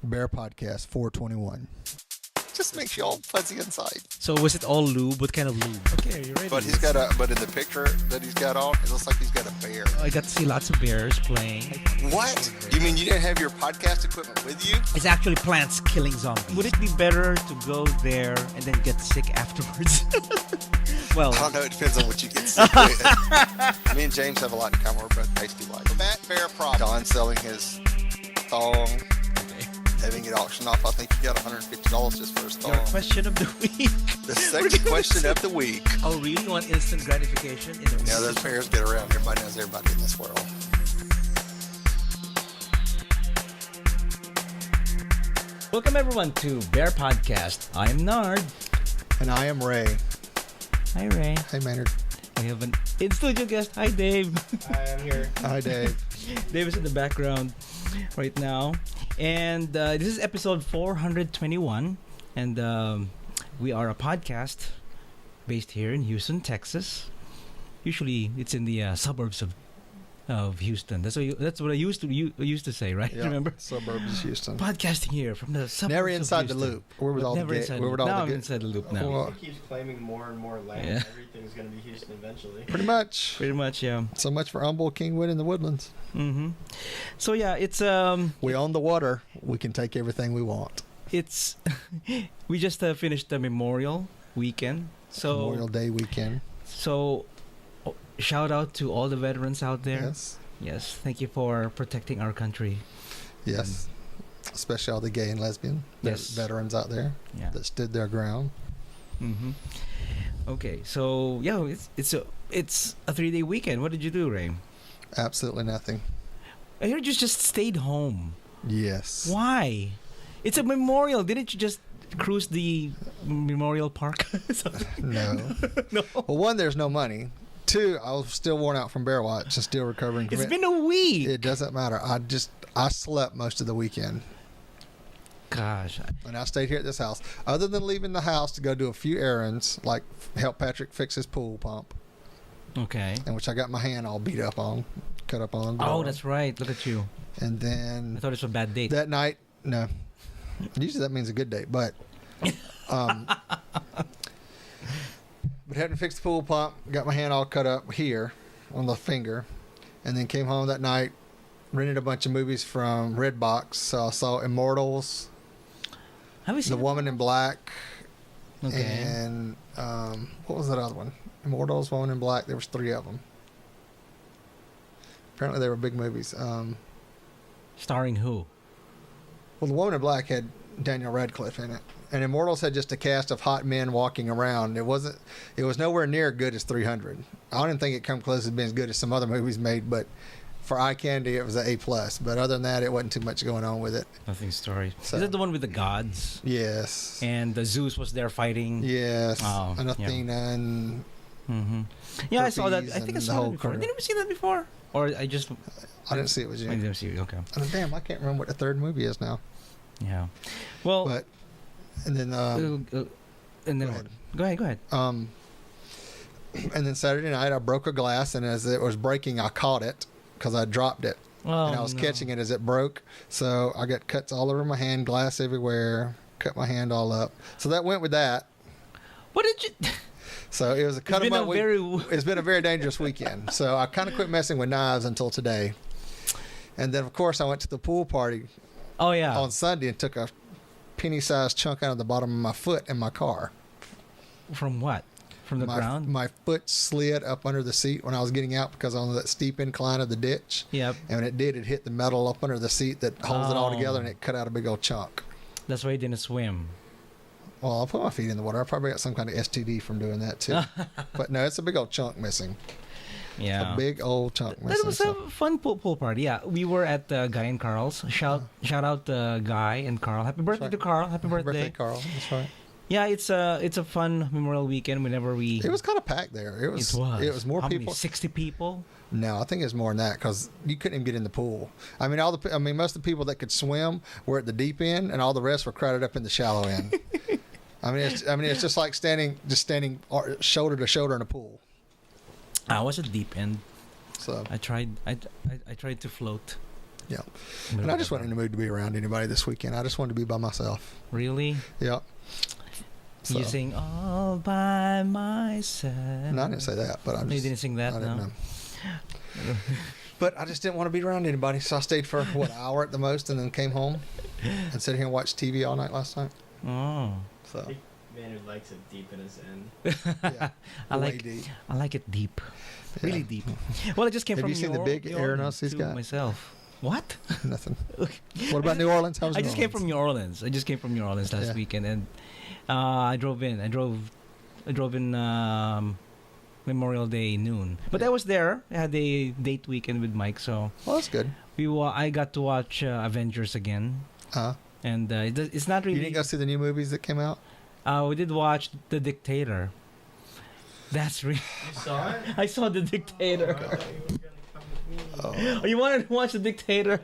BearPodcast 421. Just makes you all fuzzy inside. So was it all lube? What kind of lube? Okay, are you ready? But but in the picture that he's got on, it looks like he's got a bear. I got to see lots of bears playing. What? You mean you didn't have your podcast equipment with you? It's actually plants killing zombies. Would it be better to go there and then get sick afterwards? Well, I don't know. It depends on what you get sick with. Me and James have a lot in common. We're both pasty white. That bear prop. Don selling his thong. Having it auctioned off. I think he got $150 just for his thong. Your question of the week. The second question of the week. Oh, really? You want instant gratification? Yeah, those bears get around. Everybody knows everybody in this world. Welcome everyone to Bear Podcast. I am Nard. And I am Ray. Hi, Ray. Hey, Maynard. We have an in-studio guest. Hi, Dave. I am here. Hi, Dave. Dave is in the background right now. And this is episode 421. And we are a podcast based here in Houston, Texas. Usually it's in the suburbs of Houston. That's what I used to say, right? Yeah, Remember? Suburbs of Houston. Podcasting here from the suburbs Never inside of the Houston. loop. Where was all Never the inside where would all now the I'm get? inside the loop now. Well, He keeps claiming more and more land. Yeah. Everything's going to be Houston eventually. Pretty much. Pretty much, yeah. So much for Humboldt, Kingwood, and the Woodlands. Mm-hmm. So yeah, it's We own the water. We can take everything we want. it's we just finished the Memorial Weekend. So Memorial Day weekend. So shout out to all the veterans out there. Yes. Yes, thank you for protecting our country. Yes. Especially all the gay and lesbian veterans out there Yeah. that stood their ground. Mm-hmm. Okay, so yeah, it's a 3-day weekend. What did you do, Ray? Absolutely nothing. I heard you just stayed home. Yes. Why? It's a memorial. Didn't you just cruise the memorial park? No. No. Well, one, there's no money. Two, I was still worn out from bear watch and still recovering from It's it. been a week. It doesn't matter. I slept most of the weekend. Gosh. And I stayed here at this house. Other than leaving the house to go do a few errands, like help Patrick fix his pool pump, Okay. in which I got my hand all beat up on, cut up on. Oh, that's right. Look at you. And I then thought it was a bad date. that night, no. Usually that means a good date, but but hadn't fixed the pool pump, got my hand all cut up here on the finger, and then came home that night, rented a bunch of movies from Redbox. So I saw Immortals, Have you seen The Woman in Black, Okay. and what was that other one? Immortals, Woman in Black. There was 3 of them. Apparently they were big movies. Starring who? Well, The Woman in Black had Daniel Radcliffe in it, and Immortals had just a cast of hot men walking around. It was nowhere near good as 300. I didn't think it come close to being as good as some other movies made, but for eye candy, it was an A+. But other than that, it wasn't too much going on with it. Nothing story. So- Is it the one with the gods? Yes. And the Zeus was there fighting? Yes. Oh, and yeah. Athena and Mm-hmm. Yeah, I saw that. Herpes I think I and the saw whole that before. crew. Didn't we see that before? Or I just... I didn't see it was you. I didn't see it. Okay. Damn, I can't remember what the 3rd movie is now. Yeah. Well... But and then and then go what? ahead. Go ahead. And then Saturday night I broke a glass, and as it was breaking, I caught it because I dropped it. Oh, And I was catching it as it broke. So I got cuts all over my hand, glass everywhere, cut my hand all up. So that went with that. What did you... So it was a cut It's of been my a week. very... It's been a very dangerous weekend. So I kind of quit messing with knives until today. And then, of course, I went to the pool party Oh, yeah. on Sunday and took a penny-sized chunk out of the bottom of my foot in my car. From what? From the ground? My foot slid up under the seat when I was getting out because on that steep incline of the ditch. Yep. And when it did, it hit the metal up under the seat that holds it all Oh. together, and it cut out a big old chunk. That's why you didn't swim. Well, I put my feet in the water. I probably got some kind of STD from doing that too. But no, it's a big old chunk missing. Yeah. A big old chunk missing. That was a fun pool party. Yeah, we were at Guy and Carl's. Shout out Guy and Carl. Happy birthday right. to Carl. Happy birthday. Carl. That's right. Yeah, it's a fun Memorial Weekend. Whenever we It was kind of packed there. It was. It was more How people. Many, 60 people. No, I think it was more than that because you couldn't even get in the pool. I mean, most of the people that could swim were at the deep end, and all the rest were crowded up in the shallow end. It's just like standing shoulder to shoulder in a pool. I was at deep end. So I tried to float. Yeah. And I just wasn't in the mood to be around anybody this weekend. I just wanted to be by myself. Really? Yep. So, You sing all by myself. no, I didn't say that, but You didn't sing that, I didn't no? know. But I just didn't want to be around anybody, so I stayed for an hour at the most, and then came home and sat here and watched TV all night last night. Oh. So Big man who likes it deep in his end. yeah, I way like deep. I like it deep. Yeah. Really deep. Well, I just came Have from you seen the big New aeronauts Orleans he's too got? myself. What? Nothing. What about New Orleans? How was I New just came Orleans? from New Orleans. I just came from New Orleans last Yeah. weekend, and I drove in. I drove in Memorial Day noon. But I was there. I had a date weekend with Mike, so Well, that's good. I got to watch Avengers again, and it's not You really. didn't go see the new movies that came out? We did watch The Dictator. That's really. You saw it? I saw The Dictator. Oh, I thought you were gonna come with me. Oh. You wanted to watch The Dictator?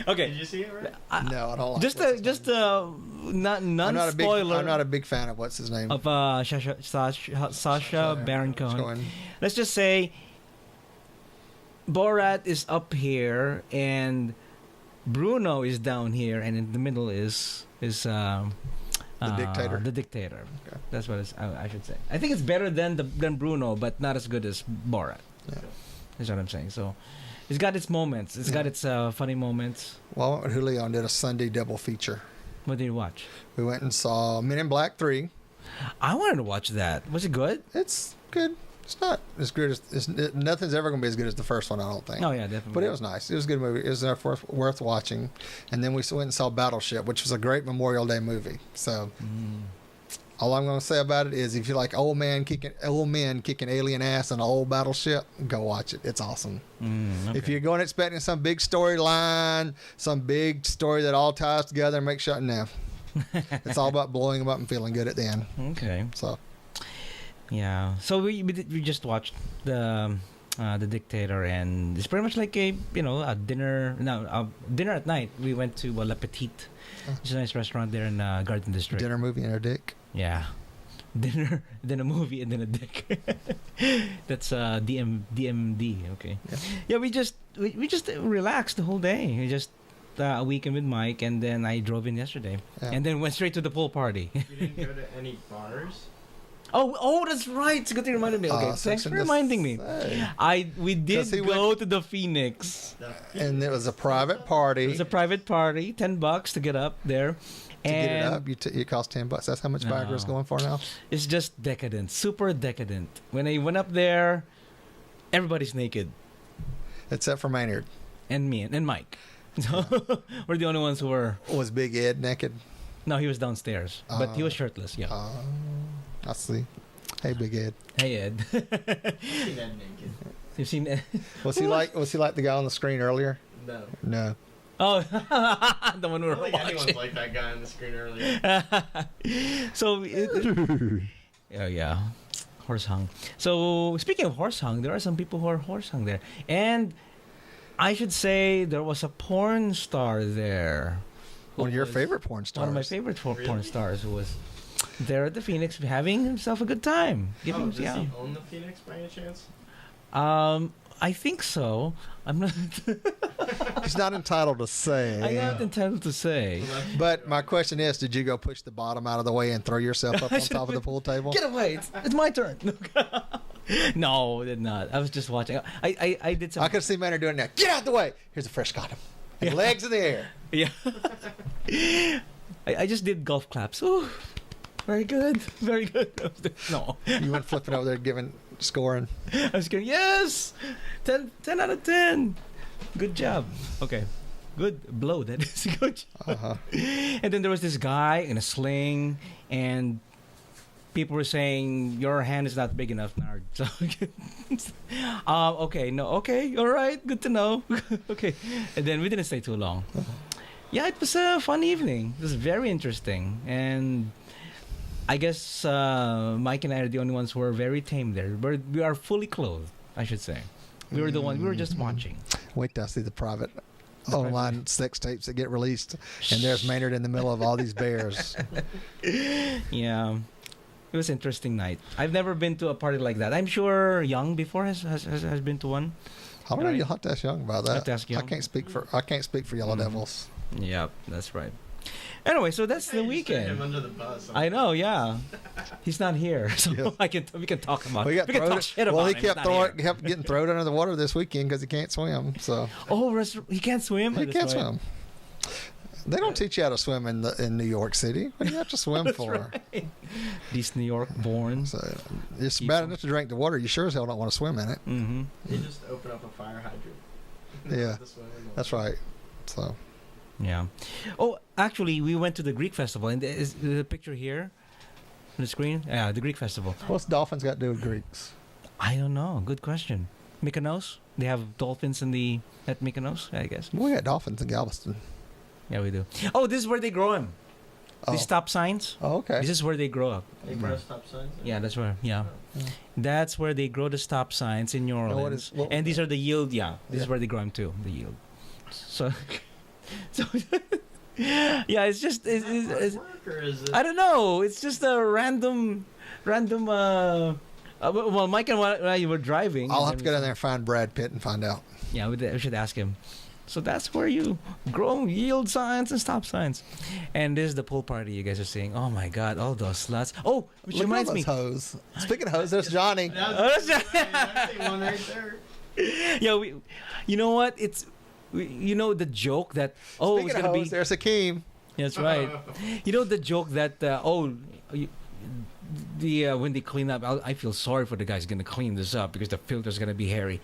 Okay. Did you see it, right? No, I don't like Just what's a his name. non I'm not a big. spoiler I'm not a big fan of what's his name. of Sasha Baron Cohen. Cohen. Let's just say Borat is up here and Bruno is down here, and in the middle is Dictator. The Dictator. Okay. That's what I should say. I think it's better than Bruno, but not as good as Borat. Yeah. That's what I'm saying. So it's got its moments. It's got its funny moments. Well, I went with Julio and did a Sunday double feature. What did you watch? We went and saw Men in Black 3. I wanted to watch that. Was it good? It's good. It's not as good as nothing's ever going to be as good as the first one, I don't think. Oh yeah, definitely. But it was nice. It was a good movie. It was worth watching. And then we went and saw Battleship, which was a great Memorial Day movie. So all I'm going to say about it is, if you like old men kicking alien ass in an old battleship, go watch it. It's awesome. Okay. If you're going expecting some big storyline, some big story that all ties together and makes sure, no. It's all about blowing them up and feeling good at the end. Okay. So Yeah. So we just watched the Dictator, and it's pretty much like a dinner. No, dinner at night. We went to La Petite, which is a nice restaurant there in Garden District. dinner, movie, and a dick. Yeah. Dinner, then a movie, and then a dick. That's DMD. Okay. Yeah, we just relaxed the whole day. We just a weekend with Mike, and then I drove in yesterday, Yeah. and then went straight to the pool party. You didn't go to any bars? Oh, that's right. It's good to remind me. Okay, thanks for reminding me. We did 'Cause he go to the Phoenix. And it was a private party. It was a private party, $10 to get up there. To get it up, it cost $10. That's how much Viagra is No. going for now. It's just decadent, super decadent. When I went up there, everybody's naked, Except for Maynard. and me and Mike. So we're the only ones who were. Was Big Ed naked? No, he was downstairs, but he was shirtless. Yeah. I see. Hey, Big Ed. Hey Ed, Seen that naked. you've seen Ed? Was he like the guy on the screen earlier? No. No. Oh, the one we I were don't think anyone's watching. like that guy on the screen earlier. So, yeah, horse hung. So, speaking of horse hung, there are some people who are horse hung there, and I should say there was a porn star there. One of your who was favorite porn stars. One of my favorite porn Really? stars who was there at the Phoenix having himself a good time. Does he own the Phoenix by any chance? I think so. I'm not. He's not entitled to say. I'm not entitled to say. But my question is, did you go push the bottom out of the way and throw yourself up on top of the pool table? Get away! It's my turn. No, I did not. I was just watching. I did some. I could see Maynard doing that. Get out the way. Here's a fresh condom. And legs in the air. Yeah. I just did golf claps. Ooh, very good. Very good. No. You went flipping over there scoring. I was going, yes! 10 out of 10. Good job. Okay. Good blow, that is. Good job. Uh-huh. And then there was this guy in a sling, and people were saying, your hand is not big enough, Nard. So, okay, no, okay, all right, good to know. Okay. And then we didn't stay too long. Yeah, it was a fun evening. It was very interesting. And I guess Mike and I are the only ones who are very tame there. We are fully clothed, I should say. We were the one. We were just watching. Wait till I see the private online sex tapes that get released, and there's Maynard in the middle of all these bears. Yeah, it was an interesting night. I've never been to a party like that. I'm sure Young before has been to one, I don't know. You'll have to ask Young about that. Have to ask Young. I can't speak for Yellow Devils. Yep, that's right. Anyway, so that's the Hey, you just threw him weekend. under the bus. I know, yeah. He's not here, so Yeah. we can talk about. Well, We can talk shit about he him. He's kept not here. kept getting thrown under the water this weekend because he can't swim. So Oh, he can't swim. he That's can't right. swim. They don't teach you how to swim in New York City. What do you have to swim for? These New York born. So it's bad enough to drink the water. You sure as hell don't want to swim in it. Mm-hmm. You just open up a fire hydrant. Yeah, This way, that's right. So Yeah. Oh, actually, we went to the Greek festival, and is the picture here on the screen? Yeah, the Greek festival. what's dolphins got to do with Greeks? I don't know. Good question. Mykonos? They have dolphins at Mykonos, I guess. We got dolphins in Galveston. Yeah, we do. Oh, this is where they grow them. Oh, These stop signs. oh okay. This is where they grow up. They grow stop signs. Yeah, that's where. Yeah, Yeah. that's where they grow the stop signs in New what Orleans. is- what- And these are the yield. Yeah, this is Yeah. where they grow them too. The yield. So, so yeah, it's just Work, or is it? I don't know. It's just a random. Well, Mike and I were driving. I'll and have to then go down there and find Brad Pitt and find out. Yeah, we should ask him. So that's where you grow yield signs and stop signs. And this is the pool party you guys are seeing. Oh my God, all those sluts. Oh, which Look at all reminds me. those hoes. Speaking of hoes, there's Johnny. I see one right there. Yeah, you know what? You know the joke that it's Speaking of gonna hoes, be. there's Akeem. That's right. You know the joke that when they clean up, I feel sorry for the guys gonna clean this up because the filter's gonna be hairy.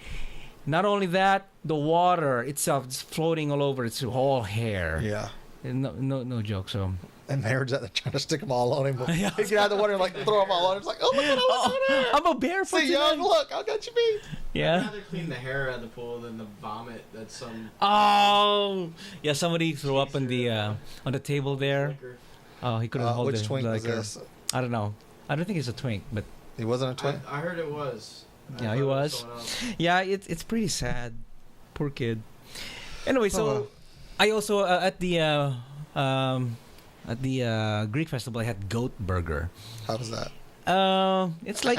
Not only that, the water itself is floating all over. It's all hair. Yeah. No joke. So And Marriage out there trying to stick them all on him. Yeah. He get out of the water and like throw them all on him. It's like, oh, look at all over there. I'm a barefoot. See, Young, tonight. look, I got you beat. I'd Yeah. rather clean the hair out of the pool than the vomit that some Oh, yeah. Somebody threw up on the table there. liquor. Oh, he couldn't hold Which it. twink was like, this? I don't know. I don't think it's a twink, but He wasn't a twin? I heard it was. I Yeah, thought he it was. someone else. yeah, it's pretty sad. Poor kid. Anyway, so Oh, well. I also at the Greek festival I had goat burger. How was that? It's like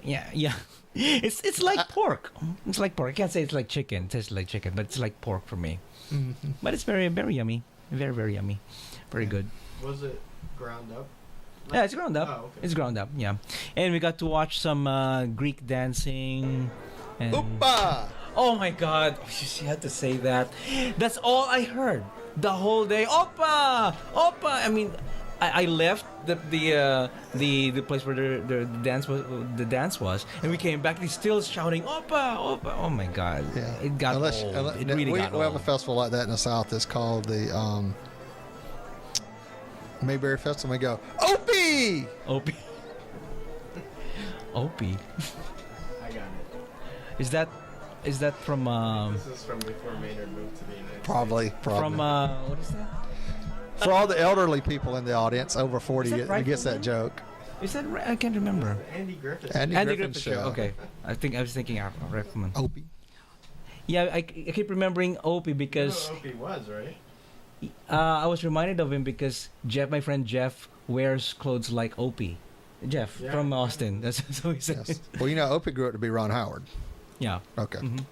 yeah. It's like pork. It's like pork. I can't say it's like chicken. It tastes like chicken, but it's like pork for me. Mm-hmm. But it's very very yummy. Very very yummy. Very good. Was it ground up? Yeah, it's ground up. Oh, okay. It's ground up. Yeah, and we got to watch some Greek dancing. And Opa! oh my God! You had to say that. That's all I heard the whole day. Opa, opa. I mean, I left the place where the dance was, and we came back. He's still shouting opa, opa. Oh my God! Yeah. It got old. It really got we have a old. festival like that in the South. It's called the Mayberry Festival. We go, Opie! Opie. Opie. I got it. Is that from This is from before Maynard moved to the United States. Probably. from what is that? For all the elderly people in the audience, over 40, Is that who gets Rifleman? that joke. Is that I can't remember. Andy Griffith. Andy Andy Griffin's Griffith show. Okay, I was thinking Rifleman. Opie. Yeah, I keep remembering Opie You know because who Opie was, right? I was reminded of him because my friend Jeff, wears clothes like Opie. Jeff Yeah. from Austin. That's what he said. Yes. Well, you know, Opie grew up to be Ron Howard. Yeah. Okay. Mhm.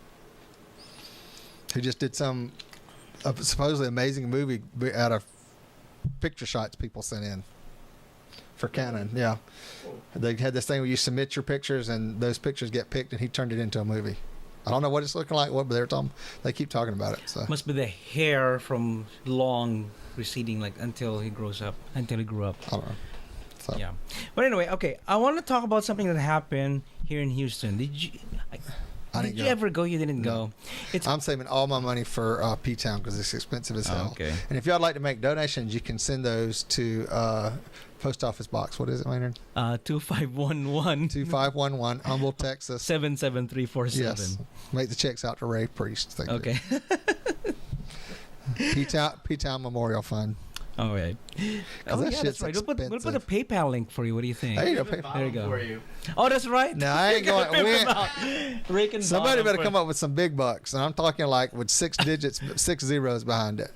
Who just did some supposedly amazing movie out of picture shots people sent in for Canon. Yeah. They had this thing where you submit your pictures and those pictures get picked and he turned it into a movie. I don't know what it's looking like, but they keep talking about it. So Must be the hair from long receding like until he grew up. I don't know. So Yeah. But anyway, okay. I want to talk about something that happened here in Houston. I Did didn't you go. ever go? You didn't No. go. It's I'm saving all my money for P-Town because it's expensive as hell. okay. And if y'all like to make donations, you can send those to Post Office Box. What is it, Maynard? 2511 2511, Humble, Texas. 77347. Yes. Make the checks out to Ray Priest. Thank you. Okay. P-Town Memorial Fund. All right. Oh, that yeah, shit's that's right. We'll put a expensive. PayPal link for you. What do you think? Hey, Even pay- bottom there you go. For you. Oh, that's right. No, I ain't going. Raking Somebody better come up with some big bucks, and I'm talking like with 6 digits, 6 zeros behind it,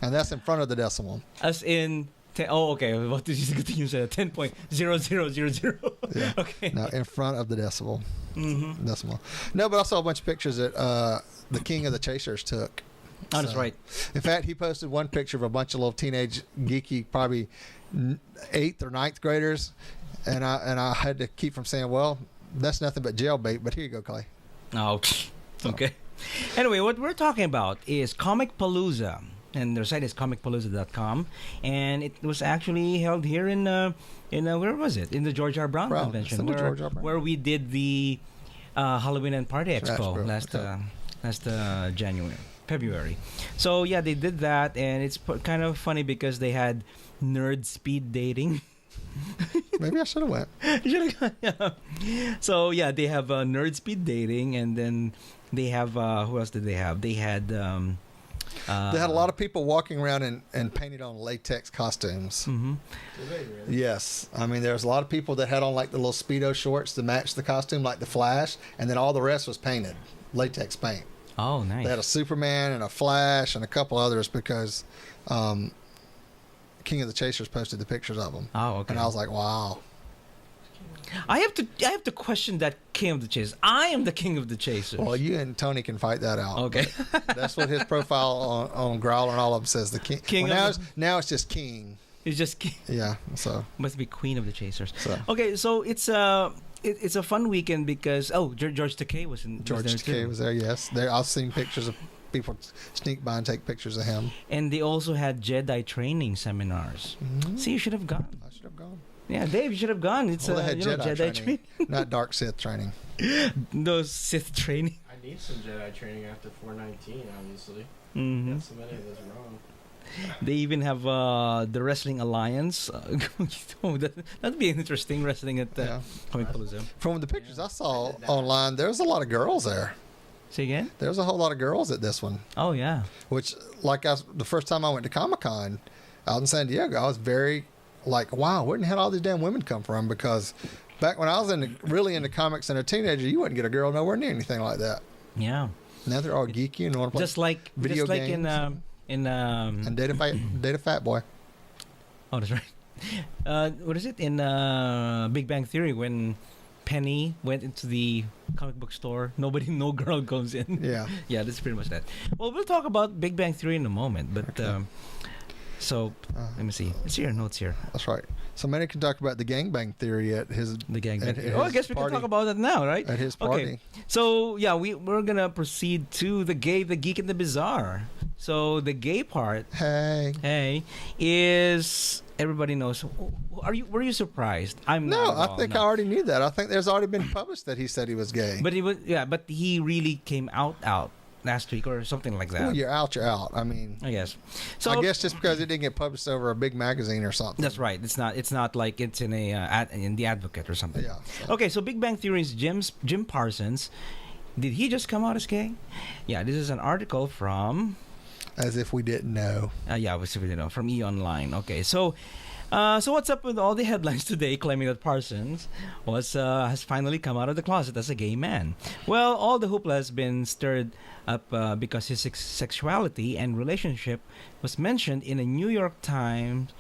and that's in front of the decimal. As in Oh, okay. What did you continue to say? 10.0000. Yeah. Okay. No, in front of the decimal. Mm-hmm. Decimal. No, but I saw a bunch of pictures that the King of the Chasers took. Oh, that's So, right. In fact, he posted one picture of a bunch of little teenage geeky, probably 8th or 9th graders, and I had to keep from saying, well, that's nothing but jailbait. But here you go, Clay. Oh, okay. Anyway, what we're talking about is Comic Palooza, and their site is comicpalooza.com, and it was actually held here in where was it? In the George R. Brown It's Convention, in the George R. Brown. where we did the Halloween and Party Expo Expo, last February. So yeah, they did that, and it's kind of funny because they had nerd speed dating. Maybe I should have went. Yeah. So yeah, they have nerd speed dating, and then they have who else did they have? They had They had a lot of people walking around and painted on latex costumes. Mm-hmm. Did they really? Yes. I mean, there's a lot of people that had on like the little Speedo shorts to match the costume, like the Flash, and then all the rest was painted, latex paint. Oh, nice. They had a Superman and a Flash and a couple others because King of the Chasers posted the pictures of them. Oh, okay. And I was like, wow. I have to question that King of the Chasers. I am the King of the Chasers. Well, you and Tony can fight that out. Okay. That's what his profile on Growler and all of them says. The King. Well, now it's just King. It's just Yeah. So must be Queen of the Chasers. So. Okay, so it's a fun weekend because George Takei was in George Takei was there. Yes. I've seen pictures of people sneak by and take pictures of him. and they also had Jedi training seminars. Mhm. See, you should have gone. I should have gone. Yeah, Dave, you should have gone. It's Well, they had Jedi Jedi training. not Dark Sith training. Those Sith training. I need some Jedi training after 419, obviously. Mm-hmm. Got so many of those wrong. They even have the Wrestling Alliance. That'd be interesting, wrestling at Yeah. Comic Palooza. From the pictures I saw online, there was a lot of girls there. Say again? There was a whole lot of girls at this one. Oh, yeah. Which, the first time I went to Comic-Con out in San Diego, I was very like, wow, where the hell all these damn women come from? Because back when I was really into comics and a teenager, you wouldn't get a girl nowhere near anything like that. Yeah. Now they're all geeky and want to play Just like games. in And Data Fat Boy. oh, that's right. What is it in Big Bang Theory when Penny went into the comic book store? No girl goes in. Yeah. Yeah, that's pretty much that. Well, we'll talk about Big Bang Theory in a moment, but Okay. so let me see. Let's see your notes here. That's right. So Manny can talk about the gangbang theory at his The gang. at Oh, I his guess we can party. talk about that now, right? At his party. Okay. So yeah, we're gonna proceed to the gay, the geek, and the bizarre. So the gay part, Hey. is everybody knows. Were you surprised? I'm No, not at I all, think no. I already knew that. I think there's already been published that he said he was gay. But he really came out last week or something like that. Well, you're out, you're out. I mean, I guess. So I guess just because it didn't get published over a big magazine or something. that's right. It's not like it's in in the Advocate or something. Yeah. So. Okay, so Big Bang Theory's Jim Parsons. Did he just come out as gay? Yeah, this is an article from As if we didn't know. from E! Online. Okay, so what's up with all the headlines today claiming that Parsons has finally come out of the closet as a gay man? Well, all the hoopla has been stirred up because his sexuality and relationship was mentioned in a New York Times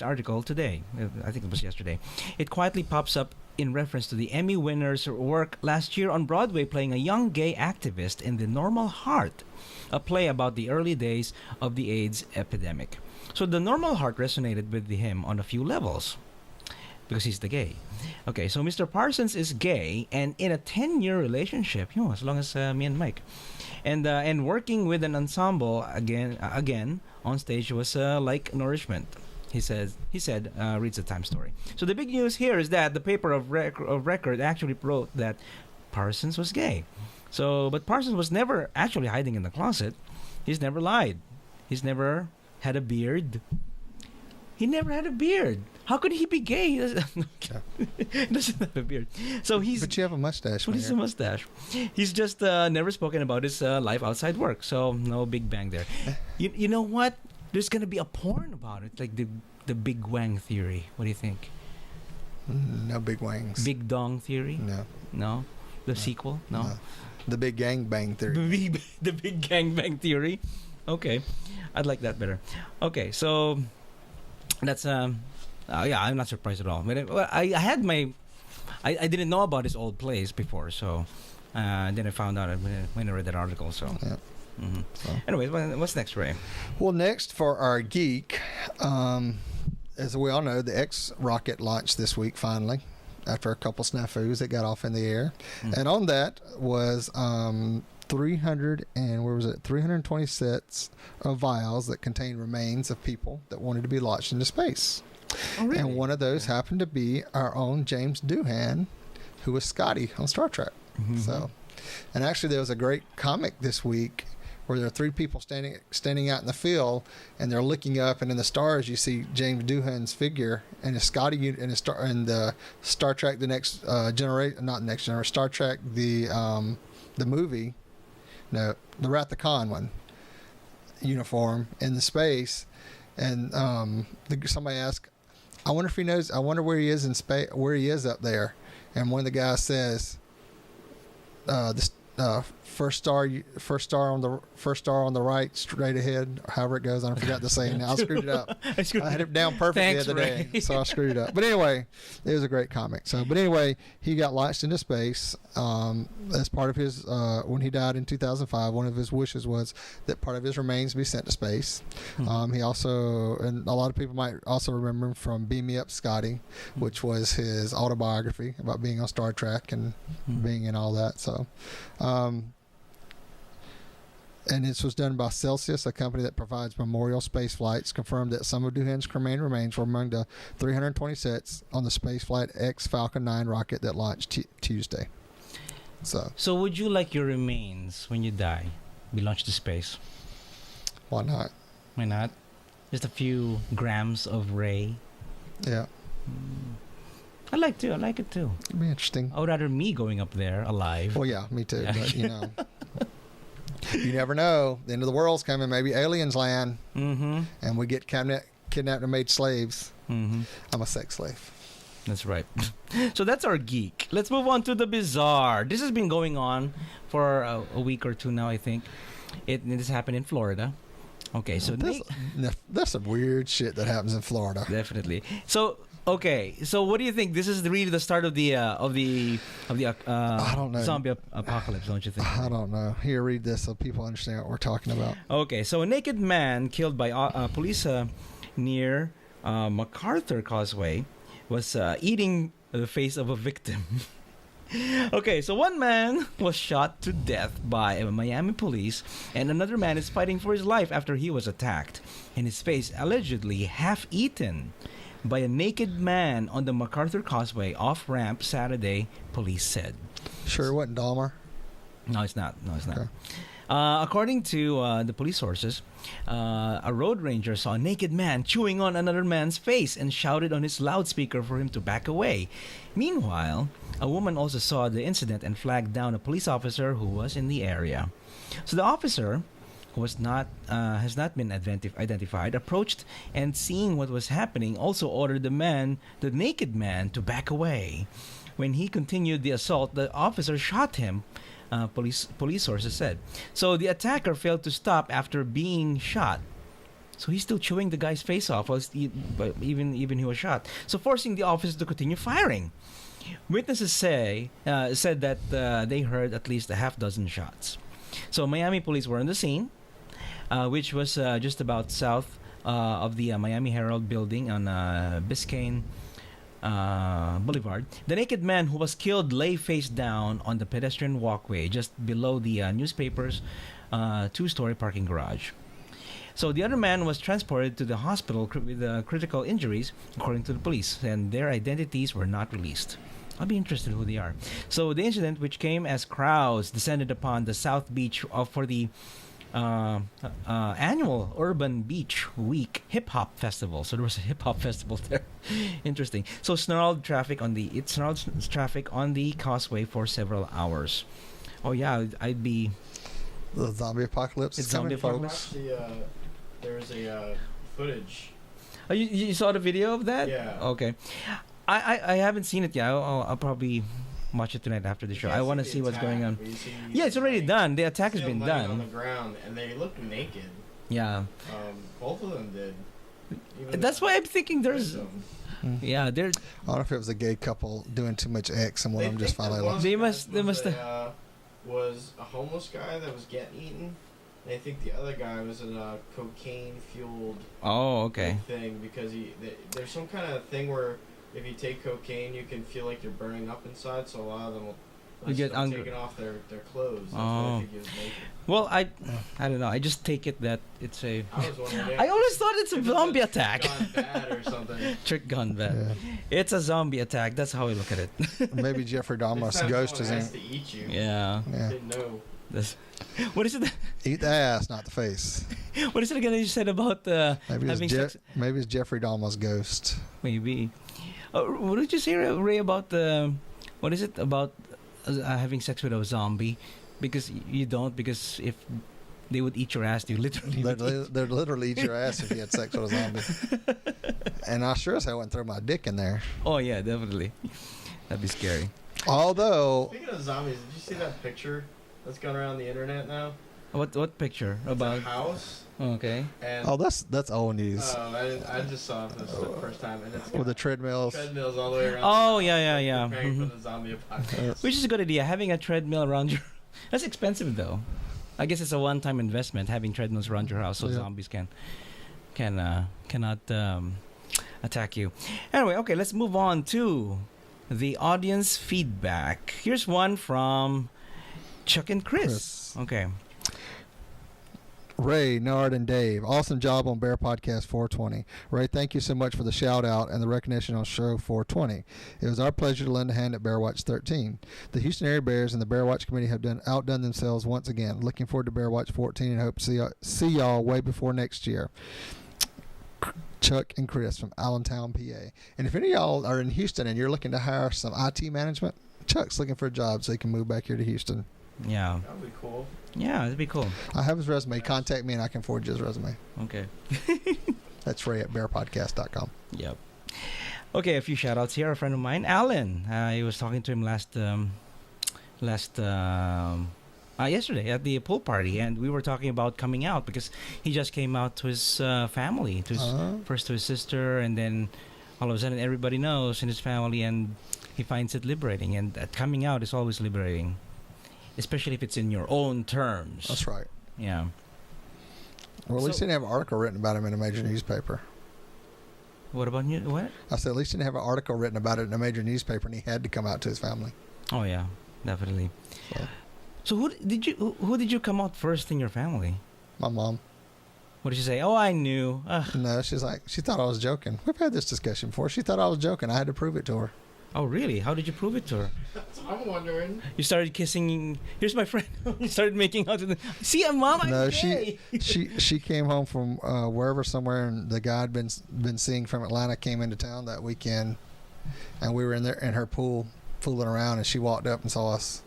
article today. I think it was yesterday. It quietly pops up in reference to the Emmy winner's work last year on Broadway playing a young gay activist in The Normal Heart, a play about the early days of the AIDS epidemic. So The Normal Heart resonated with him on a few levels because he's the gay. Okay, so Mr. Parsons is gay and in a 10-year relationship, as long as me and Mike. And working with an ensemble again on stage was like nourishment. He said, reads the Time story. So the big news here is that the paper of record actually wrote that Parsons was gay. So, but Parsons was never actually hiding in the closet. He's never lied. He's never had a beard. He never had a beard. How could he be gay? He doesn't have a beard. So But you have a mustache. what is a mustache? He's just never spoken about his life outside work. So no big bang there. You know what? There's gonna be a porn about it, like the Big Wang theory. What do you think? No big wings. Big Dong theory? No. The sequel? No. The big gangbang theory. The big gangbang theory. Okay, I'd like that better. Okay, so That's yeah, I'm not surprised at all. But I had my I didn't know about this old place before, so then I found out when I read that article. So, Yeah. mhm. So. Anyways, what's next, Ray? Well, next for our geek, as we all know, the X rocket launched this week finally, after a couple snafus that got off in the air, and on that was 320 sets of vials that contained remains of people that wanted to be launched into space. Oh, really? And one of those happened to be our own James Doohan, who was Scotty on Star Trek. Mhm. So, and actually, there was a great comic this week where there are three people standing out in the field, and they're looking up, and in the stars you see James Doohan's figure, and it's Scotty and the Star Trek: The Next Generation, not Next Generation, Star Trek the movie, no, the Wrath of Khan one uniform in the space, and somebody asked, I wonder if he knows. I wonder where he is in space, where he is up there. And one of the guys says, first star on the right, straight ahead. However it goes, I forgot the saying now. I screwed it up. I had it down perfectly Thanks, the other Ray. day, so I screwed it up. But anyway, it was a great comic. So, but anyway, he got launched into space as part of his when he died in 2005. One of his wishes was that part of his remains be sent to space. He also, and a lot of people might also remember him from Beam Me Up, Scotty, which was his autobiography about being on Star Trek and being in all that. So. And this was done by Celsius, a company that provides memorial space flights, confirmed that some of Doohan's cremated remains were among the 320 sets on the Spaceflight X Falcon 9 rocket that launched Tuesday. So would you like your remains when you die be launched to space? Why not? Why not? Just a few grams of Ray. Yeah. I like it too. It'd be interesting. I would rather me going up there alive. Well, yeah, me too. But, you never know. The end of the world's coming. Maybe aliens land, Mm-hmm. and we get kidnapped and made slaves. Mm-hmm. I'm a sex slave. That's right. So that's our geek. Let's move on to the bizarre. This has been going on for a week or two now, I think. This happened in Florida. Okay, so That's some weird shit that happens in Florida. definitely. So okay, so what do you think? This is really the start of the I don't know. zombie apocalypse, don't you think? I don't know. Here, read this so people understand what we're talking about. Okay, so a naked man killed by police near MacArthur Causeway was eating the face of a victim. Okay, so one man was shot to death by Miami police, and another man is fighting for his life after he was attacked, and his face allegedly half-eaten by a naked man on the MacArthur Causeway off-ramp Saturday, police said. Sure it wasn't Dahmer? No, it's not. Okay. According to the police sources, a road ranger saw a naked man chewing on another man's face and shouted on his loudspeaker for him to back away. Meanwhile, a woman also saw the incident and flagged down a police officer who was in the area. So the officer, who has not been identified, approached and seeing what was happening, also ordered the naked man, to back away. When he continued the assault, the officer shot him. Police sources said. So the attacker failed to stop after being shot. So he's still chewing the guy's face off, even he was shot. So forcing the officer to continue firing. Witnesses said that they heard at least a half dozen shots. So Miami police were on the scene, which was just about south of the Miami Herald building on Biscayne Boulevard. The naked man who was killed lay face down on the pedestrian walkway just below the newspaper's two-story parking garage. So the other man was transported to the hospital with critical injuries, according to the police, and their identities were not released. I'll be interested who they are. So the incident, which came as crowds descended upon the South Beach for the annual Urban Beach Week Hip Hop Festival. So there was a hip hop festival there. Interesting. So snarled traffic on the causeway for several hours. Oh yeah, I'd be. The zombie apocalypse. It's coming, zombie folks. There's a footage. Oh, you saw the video of that? Yeah. Okay. I haven't seen it yet. I'll probably watch it tonight after the show. I want to see what's going on. Yeah, it's already done. The attack has been done. On the ground, and they look naked. Yeah. Both of them did. Even That's why I'm thinking there's. them. Yeah, there. I don't know if it was a gay couple doing too much X and one of them just finally one left. They guy must- they must have- was a homeless guy that was getting eaten. And I think the other guy was in a cocaine-fueled Oh, okay. thing because there's some kind of thing where if you take cocaine, you can feel like you're burning up inside. So a lot of them will You get start hungry. taking off their clothes. That's why Oh. I think he was naked. Well, I don't know. I just take it that it's a. I was wondering. I always thought it's a if zombie it's attack. Gone bad or something. Trick gone bad. Yeah. It's a zombie attack. That's how I look at it. Maybe Jeffrey Next Dahmer's time ghost is someone in. has to eat you. Yeah. Yeah. Didn't know. That's, what is it? Eat the ass, not the face. What is it again that you said about Maybe having sex? maybe it's Jeffrey Dahmer's ghost. Maybe. What did you say, Ray, about the? What is it about having sex with a zombie? Because you don't. Because if they would eat your ass, you literally. They'd literally eat your ass if you had sex with a zombie. And I sure as hell wouldn't throw my dick in there. Oh yeah, definitely. That'd be scary. Although, Speaking of zombies, did you see that picture that's gone around the internet now? What picture It's about? a house. Okay. And oh, that's old news. I just saw it this the first time, and it's With the got treadmills. treadmills all the way around. Oh yeah. Preparing Mhm. for the zombie apocalypse. Which is a good idea. Having a treadmill around your. That's expensive though. I guess it's a one-time investment having treadmills around your house so Yeah. zombies cannot attack you. Anyway, okay, let's move on to the audience feedback. Here's one from Chuck and Chris. Okay. Ray, Nard, and Dave. Awesome job on Bear Podcast 420. Ray, thank you so much for the shout out and the recognition on show 420. It was our pleasure to lend a hand at Bear Watch 13. The Houston Area Bears and the Bear Watch Committee have outdone themselves once again. Looking forward to Bear Watch 14 and hope to see y'all way before next year. Chuck and Chris from Allentown, PA. And if any of y'all are in Houston and you're looking to hire some IT management, Chuck's looking for a job so he can move back here to Houston. Yeah. That would be cool. Yeah, that'd be cool. I have his resume. Contact me and I can forward you his resume. Okay. That's Ray at BearPodcast.com. Yep. Okay, a few shout outs here. A friend of mine, Alan. I was talking to him yesterday at the pool party, and we were talking about coming out because he just came out to his family, to his, first to his sister, and then all of a sudden everybody knows in his family, and he finds it liberating. And coming out is always liberating, especially if it's in your own terms. That's right. Yeah. Well, at least So- he didn't have an article written about him in a major newspaper. What about you? What? I said, at least he didn't have an article written about it in a major newspaper, and he had to come out to his family. Oh yeah, definitely. So, So who did you come out first in your family? my mom. What did she say? Oh, I knew. Ugh. No, she's like, she thought I was joking. We've had this discussion before. She thought I was joking. I had to prove it to her. Oh, really? How did you prove it to her? That's what I'm wondering. You started kissing. Here's my friend. You started making out with the. See, Mom. I'm No, gay. she came home from wherever somewhere, and the guy I'd been seeing from Atlanta came into town that weekend, and we were in there in her pool fooling around, and she walked up and saw us.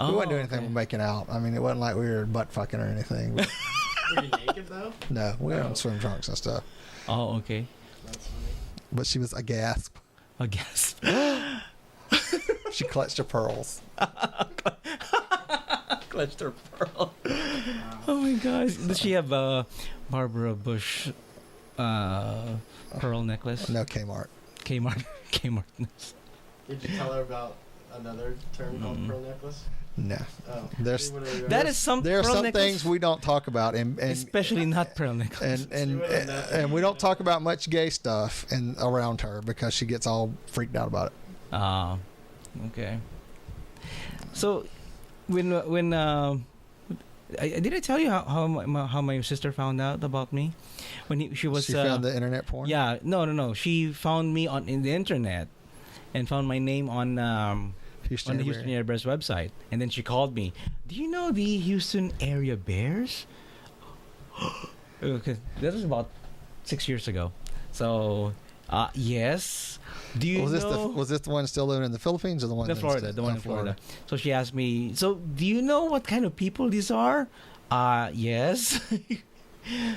We wouldn't do anything but making out. I mean, it wasn't like we were butt fucking or anything. But Were you naked though? no, we were in swim trunks and stuff. Oh, okay. That's funny. But she was aghast. I guess. She clutched her pearls. Clutched her pearl. Oh my gosh. Does she have a Barbara Bush pearl necklace? No Kmart. Kmart. Kmart. Did you tell her about another term called pearl necklace? No. Oh. There's- That is some. There are pearl some necklace, things we don't talk about, and especially not pearl necklace. and we don't talk about much gay stuff around her because she gets all freaked out about it. Okay. So, when did I tell you how my sister found out about me? When she found the internet porn. Yeah, no. She found me in the internet, and found my name on the Houston Area Bears website, and then she called me. Do you know the Houston Area Bears? Okay, that was about 6 years ago. So, yes. Do you know? Was this the one still living in the Philippines or the one The in Florida, the one in Florida. So she asked me, so do you know what kind of people these are? Yes.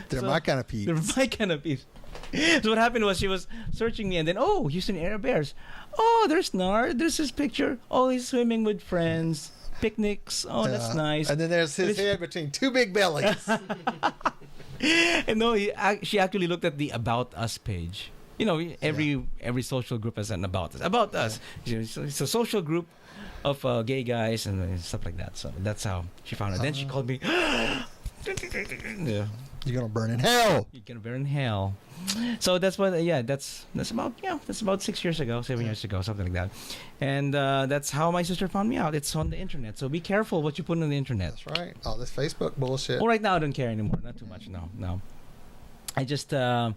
They're my kind of peeps. They're my kind of people. So what happened was she was searching me, and then, oh, Houston Area Bears. Oh, there's Nard. There's his picture. Oh, he's swimming with friends. Picnics. Oh, that's nice. And then there's his head between two big bellies. And no, she actually looked at the About Us page. You know, every social group has an About Us. About Us. It's a social group of gay guys and stuff like that. So that's how she found it. Then she called me. Yeah. You're gonna burn in hell. You're gonna burn in hell. So that's what. That's about 6 years ago, 7 years ago, something like that. And that's how my sister found me out. It's on the internet. So be careful what you put on the internet. That's right. All this Facebook bullshit. Well, right now I don't care anymore. Not too much. No. I just it's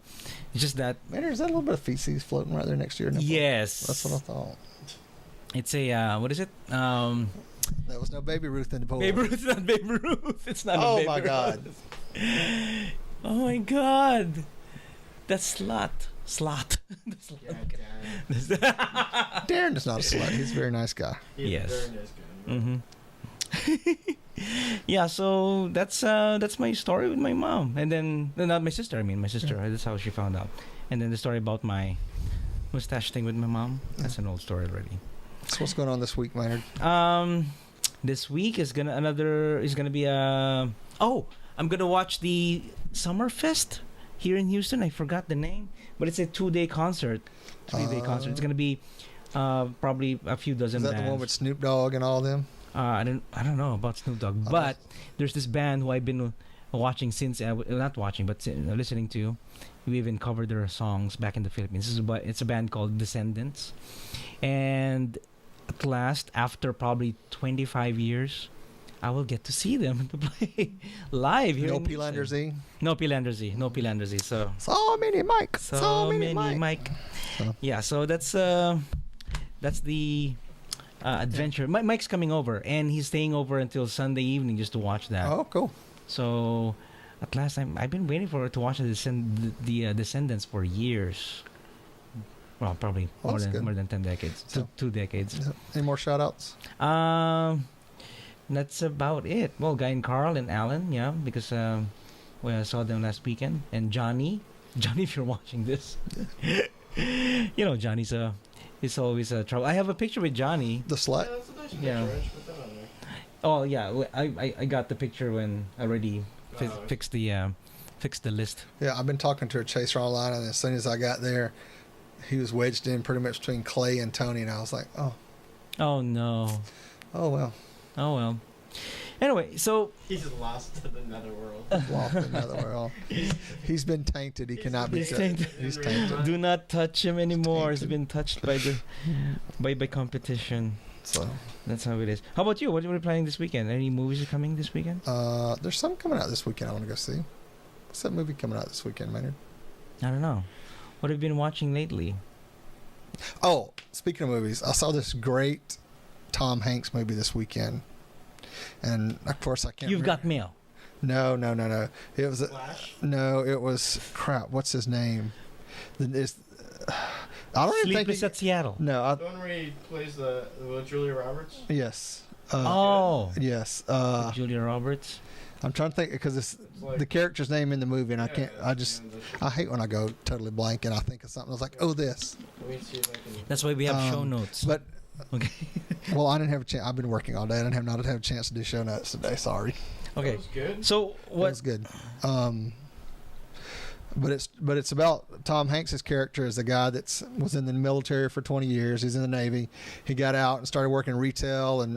just that. Man, there's that little bit of feces floating right there next to your nipple. Yes. That's what I thought. It's a what is it? There was no Baby Ruth in the pool. Baby Ruth, it's not Baby Ruth. It's not. Oh a Baby my Ruth. God. Oh my God. That's slot. Yeah, Darren is not a slut. He's a very nice guy. Yes. Very nice guy. Mm-hmm. Yeah, so that's my story with my mom, and then not my sister. I mean, my sister. Yeah. That's how she found out. And then the story about my mustache thing with my mom. That's an old story already. So what's going on this week, Maynard? This week is gonna be I'm gonna watch the Summerfest here in Houston. I forgot the name, but it's a 2-day concert. 3-day concert. It's gonna be probably a few dozen. Is that bands. the one with Snoop Dogg and all them? I don't know about Snoop Dogg, but there's this band who I've been watching since not watching, but listening to. We even covered their songs back in the Philippines. It's a band called Descendants, and at last, after probably 25 years, I will get to see them to play live here. No in P-Lander Z? No P-Lander Z. So many Mike. Mike. So. Yeah, so that's the adventure. Mike's coming over, and he's staying over until Sunday evening just to watch that. Oh, cool. So at last, I've been waiting to watch the Descendants for years. Well, probably more than 10 decades. So, 2 decades. Any more shout-outs? That's about it. Well, Guy and Carl and Alan, yeah, because I saw them last weekend. And Johnny, if you're watching this, you know Johnny's he's always trouble. I have a picture with Johnny. The slut? That's a nice picture. Yeah. I should put that on there. Oh yeah, I got the picture when I already fixed the list. Yeah, I've been talking to a chaser online, and as soon as I got there, he was wedged in pretty much between Clay and Tony, and I was like, Oh no. oh well. Oh well. Anyway, so He's lost to the netherworld. Lost another world. He's been tainted. He cannot be He's saved. tainted. He's tainted. do not touch him anymore. He's tainted. been touched by competition. So, That's how it is. How about you? What are you planning this weekend? Any movies coming this weekend? there's some coming out this weekend I want to go see. What's that movie coming out this weekend, Maynard? I don't know. What have you been watching lately? Oh, speaking of movies, I saw this great Tom Hanks movie this weekend. And, of course, I can't You've remember. Got Mail. No. It was... Flash. No, it was... Crap, what's his name? It's, I don't even Sleepless think... at Seattle. No, The one where he plays the Julia Roberts. yes. Yes. Julia Roberts. I'm trying to think because it's like- the character's name in the movie, and I Yeah, can't. I hate when I go totally blank and I think of something. I was like, oh, this. Let me see if I can. That's why we have show notes. But Okay. well, I didn't have a chance. I've been working all day. I didn't have a chance to do show notes today. Sorry. Okay. That was good. So It what? was good. But it's about Tom Hanks' character as a guy that was in the military for 20 years. He's in the Navy. He got out and started working retail and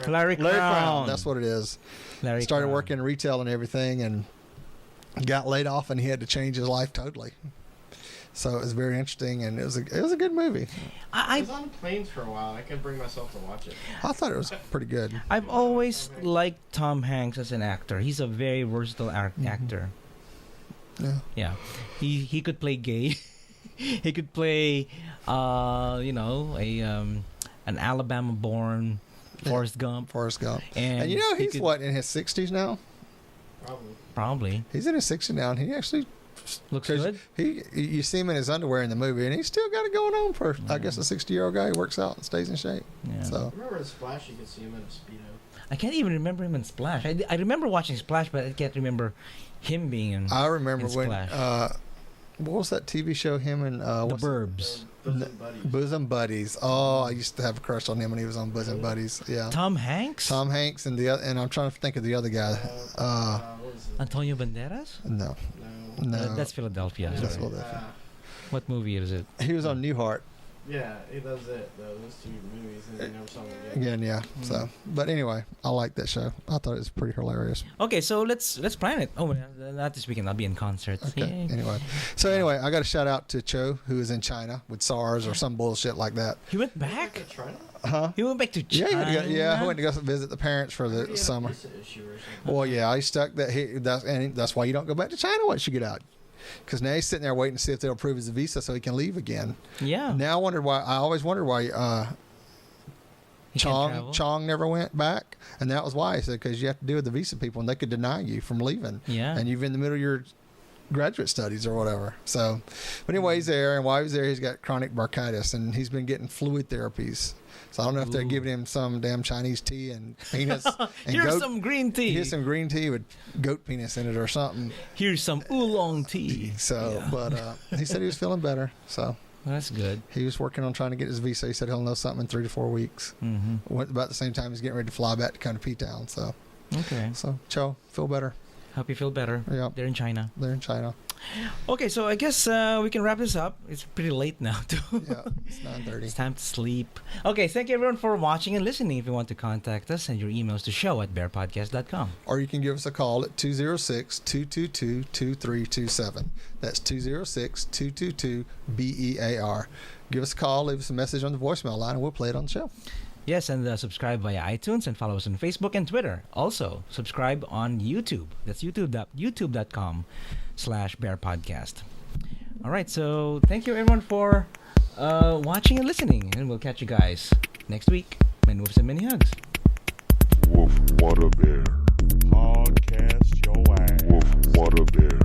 Larry Crown. That's what it is. Larry Started Crown. working retail and everything, and got laid off, and he had to change his life totally. So it was very interesting, and it was a good movie. I was on planes for a while. I couldn't bring myself to watch it. I thought it was pretty good. I've always liked Tom Hanks as an actor. He's a very versatile actor. Yeah. Yeah, he could play gay. He could play, an Alabama-born Forrest Gump. And you know he's what, in his 60s now? Probably He's in his 60s now, and he actually looks 'cause good. You see him in his underwear in the movie, and he's still got it going on for I guess a 60-year-old guy. He works out and stays in shape. Yeah. So Remember in Splash, you could see him in a Speedo. I can't even remember him in Splash. I remember watching Splash, but I can't remember him being in. I remember in when Splash. what was that TV show? Him and The Burbs. Bosom Buddies. Oh, I used to have a crush on him when he was on Bosom Buddies. Yeah. Tom Hanks. Tom Hanks and and I'm trying to think of the other guy. What was his Antonio Banderas? No. No. That's Philadelphia. That's Sorry. Philadelphia. What movie is it? He was on Newhart Yeah, that's it. Those 2 movies, and they never saw them again. again, yeah. So, but anyway, I like that show. I thought it was pretty hilarious. Okay, so let's plan it. Oh, not this weekend. I'll be in concerts. Okay. Yay. Anyway, I got a shout out to Cho, who is in China with SARS or some bullshit like that. He went back. China? Huh? He went back to Yeah, China. he had to go, I went to go visit the parents for He had the a summer. visa issue or something. Well, yeah, he stuck that. That's why you don't go back to China once you get out. Because now he's sitting there waiting to see if they'll approve his visa so he can leave again. Yeah. Now I always wondered why He can't travel. Chong never went back, and that was why. He said because you have to deal with the visa people, and they could deny you from leaving. Yeah. And you're in the middle of your graduate studies or whatever. So, but anyway, he's there, and while he was there, he's got chronic bronchitis, and he's been getting fluid therapies. So I don't know if they're Ooh. giving him some damn Chinese tea and penis. and Here's some green tea. Here's some green tea with goat penis in it or something. Here's some oolong tea. So, Yeah. but he said he was feeling better. So Well, that's good. he was working on trying to get his visa. He said he'll know something in 3 to 4 weeks. Mm-hmm. About the same time he's getting ready to fly back to kind of P-Town. So, Okay. Cho, feel better. Hope you feel better. Yeah. They're in China. They're in China. Okay, so I guess we can wrap this up. It's pretty late now, too. Yeah, it's 9:30. It's time to sleep. Okay, thank you everyone for watching and listening. If you want to contact us, send your emails to show@bearpodcast.com. Or you can give us a call at 206-222-2327. That's 206-222-BEAR. Give us a call, leave us a message on the voicemail line, and we'll play it on the show. Yes, and subscribe via iTunes and follow us on Facebook and Twitter. Also, subscribe on YouTube. That's youtube.com/BearPodcast. All right, so thank you everyone for watching and listening, and we'll catch you guys next week. Many woofs and many hugs. Woof, what a bear. Podcast your ass. Woof, what a bear.